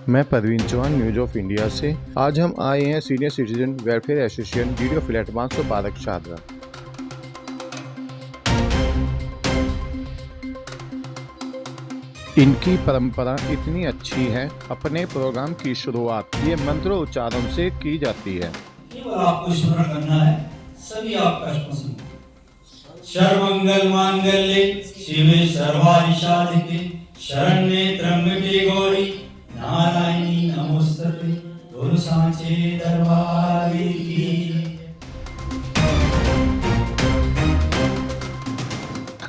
मैं Parveen Chauhan news of India से। आज हम आए हैं senior citizen welfare association DDO flat 512 Shahdara. इनकी परंपरा इतनी अच्छी है, अपने प्रोग्राम की शुरुआत ये मंत्रोच्चारण से की जाती है। केवल आपको स्मरण करना है, सभी आपका स्मरण। सर्वमंगल मांगल्ये शिवे सर्वार्थ साधिके शरण्ये त्र्यंबके गौरी नारायणी नमोस्तुते। गुरु सांचे दरबार की।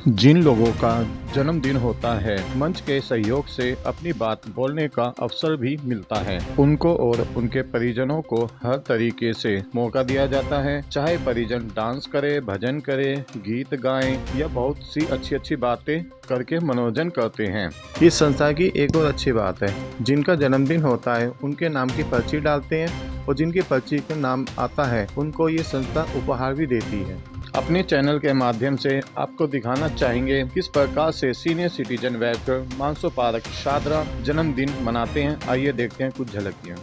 जिन लोगों का जन्मदिन होता है, मंच के सहयोग से अपनी बात बोलने का अवसर भी मिलता है। उनको और उनके परिजनों को हर तरीके से मौका दिया जाता है, चाहे परिजन डांस करे, भजन करे, गीत गाएं या बहुत सी अच्छी बातें करके मनोरंजन करते हैं। इस संस्था की एक और अच्छी बात है, जिनका जन्मदिन होता है उनके नाम की पर्ची डालते हैं और जिनकी पर्ची का नाम आता है उनको ये संस्था उपहार भी देती है। अपने चैनल के माध्यम से आपको दिखाना चाहेंगे किस प्रकार से सीनियर सिटीजन वेलफेयर मानसो पार्क शादरा जन्मदिन मनाते हैं। आइए देखते हैं कुछ झलकियां।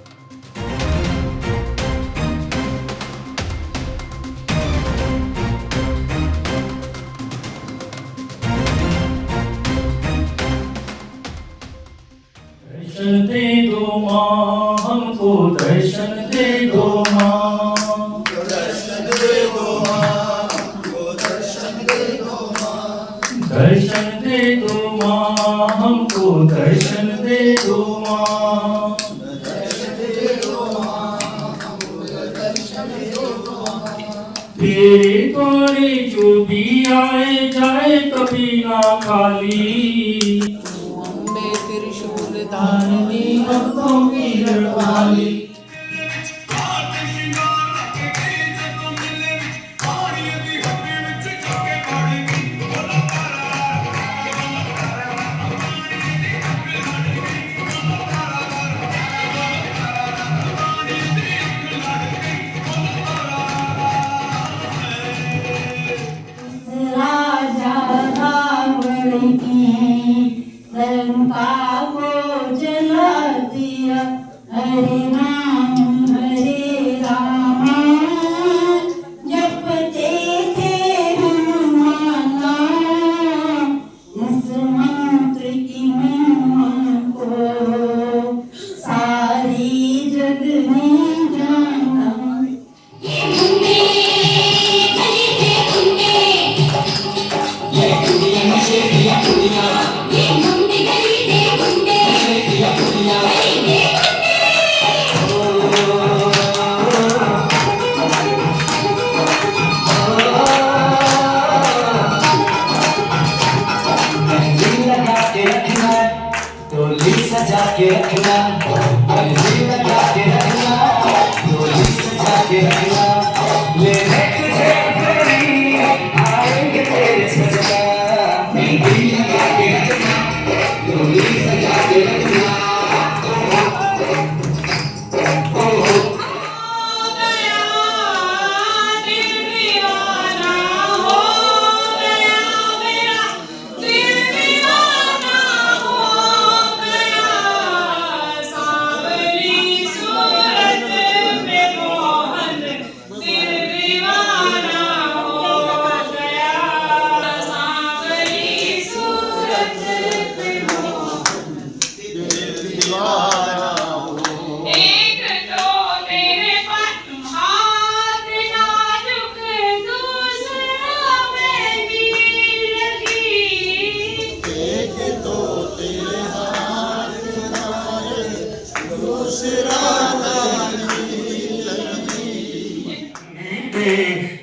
दर्शन दे दो माँ, हमको दर्शन दे दो माँ, दर्शन दे दो माँ, हमको दर्शन दे दो माँ, दर्शन दे दो माँ, हमको दर्शन दे दो माँ, दर्शन दे दो माँ, हमको दर्शन दे दो माँ। तेरे द्वारे जो भी आए जाए कभी ना खाली, त्रिशूल धारनी भक्तों की रखवाली। राजा रावण की लंका को जला दिया, हरे राम जपते थे हनुमान नाम, इस मंत्र की महिमा को सारी जग ने जाना। सजा के रखना, लगा के रखना, डोली सजा के रखना, लेने तुझे तेरी आएंगे तेरे सजना, मेहंदी लगा के रखना, डोली सजा के रखना।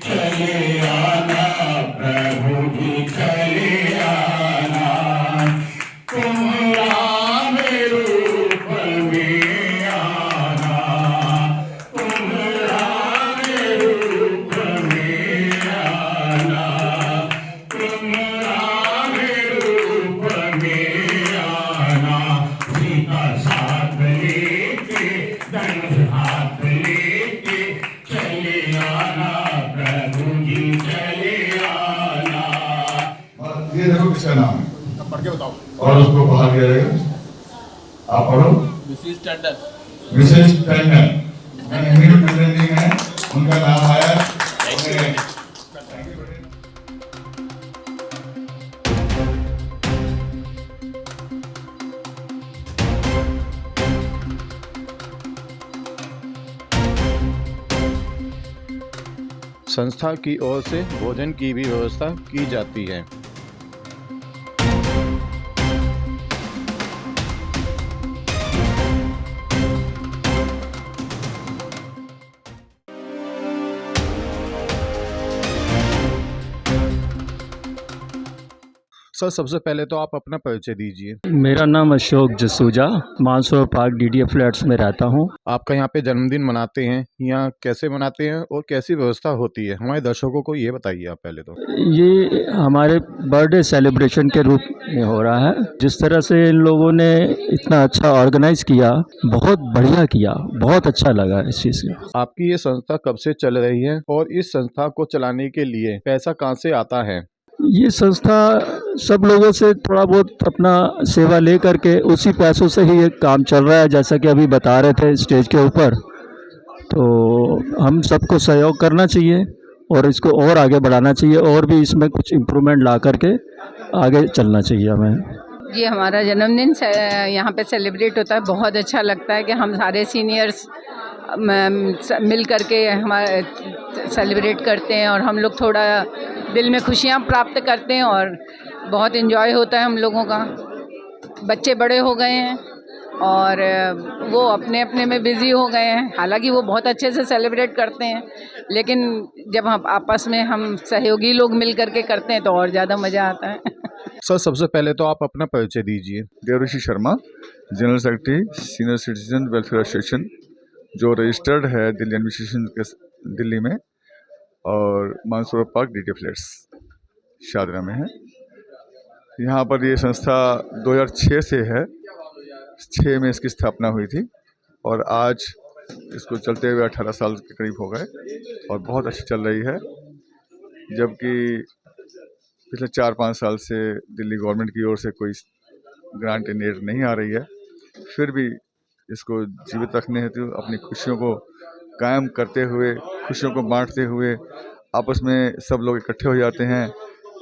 चले आना प्रभु जी, चले आना, तुम राम रूप में आना, तुम राम रूप में आना, तुम राम रूप में आना। सीता साथ लेके धनुष हाथ लेके चले आना प्रभु जी, चले आना। ये देखो किसका नाम है, पढ़ के बताओ और उसको पढ़ा दिया जाएगा। आप पढ़ो। मिसिस टंडन। मिसेस टंडन, मैंने इमीडिएट प्रेजेंटिंग है, उनका नाम आया। संस्था की ओर से भोजन की भी व्यवस्था की जाती है। सर, सबसे पहले तो आप अपना परिचय दीजिए। मेरा नाम Ashok Jasuja, Mansarovar park DDF flats में रहता हूँ। आपका यहाँ पे जन्मदिन मनाते हैं या कैसे मनाते हैं और कैसी व्यवस्था होती है, हमारे दर्शकों को ये बताइए आप पहले तो। ये हमारे बर्थडे सेलिब्रेशन के रूप में हो रहा है। जिस तरह से इन लोगों ने इतना अच्छा ऑर्गेनाइज किया, बहुत बढ़िया किया, बहुत अच्छा लगा इस चीज़ से। आपकी ये संस्था कब से चल रही है और इस संस्था को चलाने के लिए पैसा कहाँ से आता है? ये संस्था सब लोगों से थोड़ा बहुत अपना सेवा ले करके उसी पैसों से ही ये काम चल रहा है, जैसा कि अभी बता रहे थे स्टेज के ऊपर। तो हम सबको सहयोग करना चाहिए और इसको और आगे बढ़ाना चाहिए और भी इसमें कुछ इम्प्रूवमेंट ला करके आगे चलना चाहिए हमें। जी, हमारा जन्मदिन यहाँ पे सेलिब्रेट होता है। बहुत अच्छा लगता है कि हम सारे सीनियर्स मिल करके हमारे सेलिब्रेट करते हैं और हम लोग थोड़ा दिल में खुशियाँ प्राप्त करते हैं और बहुत इन्जॉय होता है हम लोगों का। बच्चे बड़े हो गए हैं और वो अपने अपने में बिज़ी हो गए हैं। हालांकि वो बहुत अच्छे से सेलिब्रेट करते हैं, लेकिन जब हम आपस में हम सहयोगी लोग मिल करके करते हैं तो और ज़्यादा मज़ा आता है। सर, सबसे पहले तो आप अपना परिचय दीजिए। Devrishi Sharma, general secretary senior citizen welfare association, जो रजिस्टर्ड है दिल्ली एडमिनिस्ट्रेशन के दिल्ली में, और Mansarovar park DDF flats Shahdara में है। यहाँ पर ये संस्था 2006 से है, 6 में इसकी स्थापना हुई थी और आज इसको चलते हुए 18 साल के करीब हो गए और बहुत अच्छी चल रही है। जबकि पिछले 4-5 साल से दिल्ली गवर्नमेंट की ओर से कोई ग्रांट इन एड नहीं आ रही है, फिर भी इसको जीवित रखने हेतु अपनी खुशियों को कायम करते हुए, खुशियों को बांटते हुए आपस में सब लोग इकट्ठे हो जाते हैं।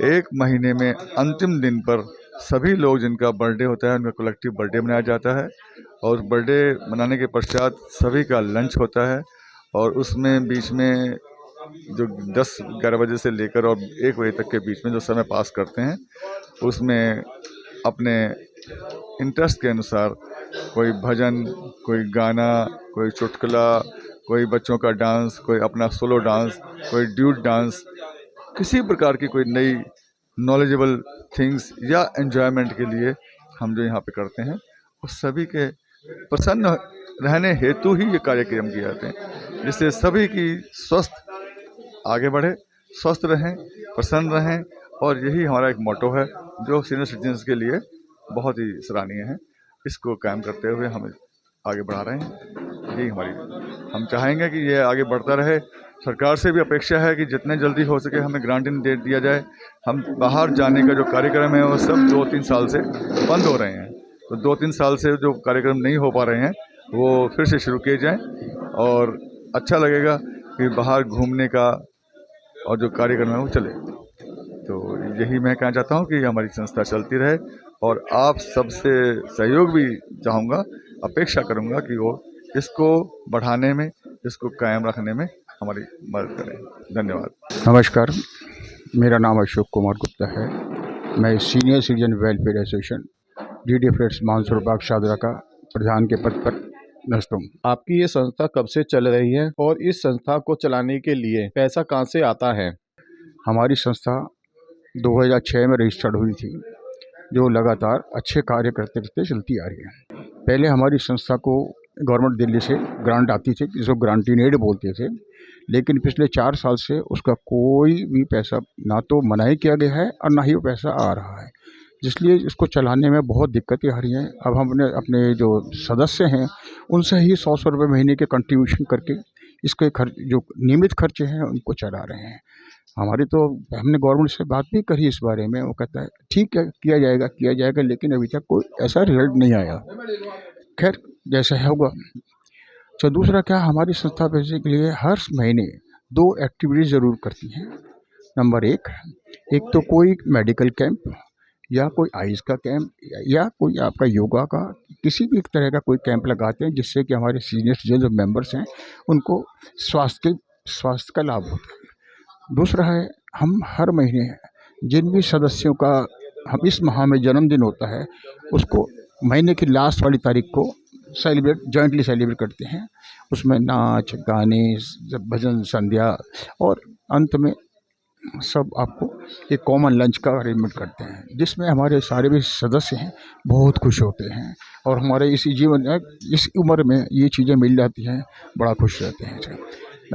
एक महीने में अंतिम दिन पर सभी लोग जिनका बर्थडे होता है उनका कलेक्टिव बर्थडे मनाया जाता है और बर्थडे मनाने के पश्चात सभी का लंच होता है और उसमें बीच में जो 10-11 बजे से लेकर और 1 बजे तक के बीच में जो समय पास करते हैं उसमें अपने इंटरेस्ट के अनुसार कोई भजन, कोई गाना, कोई चुटकुला, कोई बच्चों का डांस, कोई अपना सोलो डांस, कोई ड्यूट डांस, किसी प्रकार की कोई नई नॉलेजेबल थिंग्स या एन्जॉयमेंट के लिए हम जो यहाँ पे करते हैं उस सभी के प्रसन्न रहने हेतु ही ये कार्यक्रम किए जाते हैं, जिससे सभी की स्वस्थ आगे बढ़े, स्वस्थ रहें, प्रसन्न रहें। और यही हमारा एक मोटो है जो सीनियर सिटीजन्स के लिए बहुत ही सराहनीय है। इसको कायम करते हुए हम आगे बढ़ा रहे हैं। यही हम चाहेंगे कि ये आगे बढ़ता रहे। सरकार से भी अपेक्षा है कि जितने जल्दी हो सके हमें ग्रांट इन दे दिया जाए। हम बाहर जाने का जो कार्यक्रम है वो सब 2-3 साल से बंद हो रहे हैं, तो 2-3 साल से जो कार्यक्रम नहीं हो पा रहे हैं वो फिर से शुरू किए जाएं और अच्छा लगेगा कि बाहर घूमने का और जो कार्यक्रम है वो चले। तो यही मैं कहना चाहता हूँ कि हमारी संस्था चलती रहे और आप सबसे सहयोग भी चाहूँगा, अपेक्षा करूँगा कि वो इसको बढ़ाने में, इसको कायम रखने में हमारी मदद करें। धन्यवाद। नमस्कार, मेरा नाम अशोक कुमार गुप्ता है। मैं senior citizen welfare association DDF flats Mansarovar park Shahdara का प्रधान के पद पर नस्त हूँ। आपकी ये संस्था कब से चल रही है और इस संस्था को चलाने के लिए पैसा कहाँ से आता है? हमारी संस्था 2006 में रजिस्टर्ड हुई थी, जो लगातार अच्छे कार्य करते करते चलती आ रही है। पहले हमारी संस्था को गवर्नमेंट दिल्ली से ग्रांट आती थी, जिसको ग्रांट इन एड बोलते थे, लेकिन पिछले 4 साल से उसका कोई भी पैसा ना तो मनाही किया गया है और ना ही वो पैसा आ रहा है, जिसलिए इसको चलाने में बहुत दिक्कतें आ रही हैं। अब हमने अपने जो सदस्य हैं उनसे ही 100 रुपये महीने के कंट्रीब्यूशन करके इसके खर्च, जो नियमित खर्चे हैं, उनको चला रहे हैं। हमारी तो हमने गवर्नमेंट से बात भी करी इस बारे में, वो कहता है ठीक है किया जाएगा, लेकिन अभी तक कोई ऐसा रिजल्ट नहीं आया। खैर, जैसे होगा। तो दूसरा क्या, हमारी संस्था बेसिकली हर महीने 2 एक्टिविटीज़ ज़रूर करती हैं। नंबर एक तो कोई मेडिकल कैंप या कोई आइज़ का कैंप या कोई आपका योगा का, किसी भी तरह का कोई कैंप लगाते हैं जिससे कि हमारे सीनियर सिटीजन जो मेंबर्स हैं उनको स्वास्थ्य का लाभ होता है। दूसरा है, हम हर महीने जिन भी सदस्यों का हम इस माह में जन्मदिन होता है उसको महीने की लास्ट वाली तारीख को जॉइंटली सेलिब्रेट करते हैं। उसमें नाच गाने, भजन संध्या और अंत में सब आपको एक कॉमन लंच का अरेंजमेंट करते हैं, जिसमें हमारे सारे भी सदस्य हैं बहुत खुश होते हैं और हमारे इसी जीवन इस उम्र में ये चीज़ें मिल जाती हैं, बड़ा खुश रहते हैं।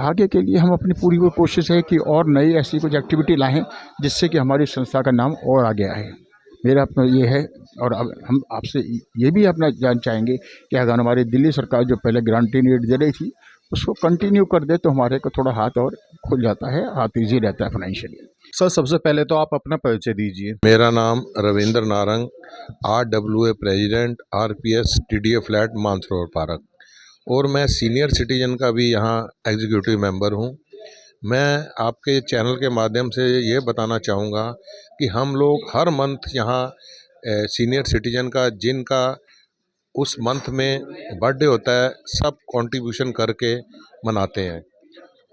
आगे के लिए हम अपनी पूरी कोशिश है कि और नई ऐसी कुछ एक्टिविटी लाएं जिससे कि हमारी संस्था का नाम और आगे आए। मेरा अपना ये है। और अब हम आपसे ये भी अपना जान चाहेंगे कि अगर हमारी दिल्ली सरकार जो पहले गारंटी रेट दे रही थी उसको कंटिन्यू कर दे तो हमारे को थोड़ा हाथ और खुल जाता है, हाथ ईजी रहता है फाइनेंशियली। सर, सबसे पहले तो आप अपना परिचय दीजिए। मेरा नाम Ravindra Narang, RWA president, RPS TDA flat Mansarovar park, और मैं सीनियर सिटीजन का भी यहाँ एग्जीक्यूटिव मेंबर हूँ। मैं आपके चैनल के माध्यम से ये बताना चाहूँगा कि हम लोग हर मंथ यहाँ सीनियर सिटीजन का जिनका उस मंथ में बर्थडे होता है सब कंट्रीब्यूशन करके मनाते हैं।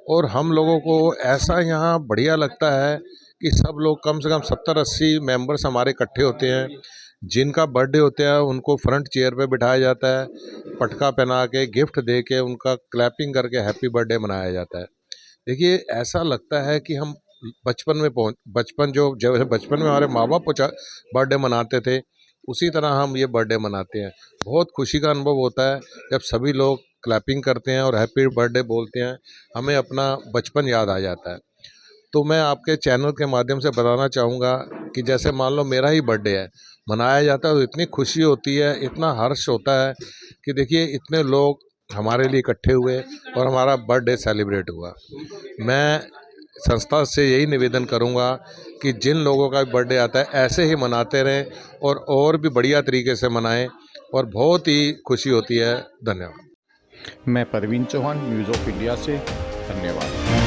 और हम लोगों को ऐसा यहाँ बढ़िया लगता है कि सब लोग कम से कम 70-80 मेंबर्स हमारे इकट्ठे होते हैं। जिनका बर्थडे होता है उनको फ्रंट चेयर पे बिठाया जाता है, पटका पहना के गिफ्ट दे के उनका क्लैपिंग करके हैप्पी बर्थडे मनाया जाता है। देखिए, ऐसा लगता है कि हम बचपन में जब बचपन में हमारे माँ बाप बर्थडे मनाते थे उसी तरह हम ये बर्थडे मनाते हैं। बहुत खुशी का अनुभव होता है जब सभी लोग क्लैपिंग करते हैं और हैप्पी बर्थडे बोलते हैं, हमें अपना बचपन याद आ जाता है। तो मैं आपके चैनल के माध्यम से बताना चाहूँगा कि जैसे मान लो मेरा ही बर्थडे है, मनाया जाता है तो इतनी खुशी होती है, इतना हर्ष होता है कि देखिए इतने लोग हमारे लिए इकट्ठे हुए और हमारा बर्थडे सेलिब्रेट हुआ। मैं संस्था से यही निवेदन करूंगा कि जिन लोगों का बर्थडे आता है ऐसे ही मनाते रहें और भी बढ़िया तरीके से मनाएं और बहुत ही खुशी होती है। धन्यवाद। मैं Parveen Chauhan, news of India से, धन्यवाद।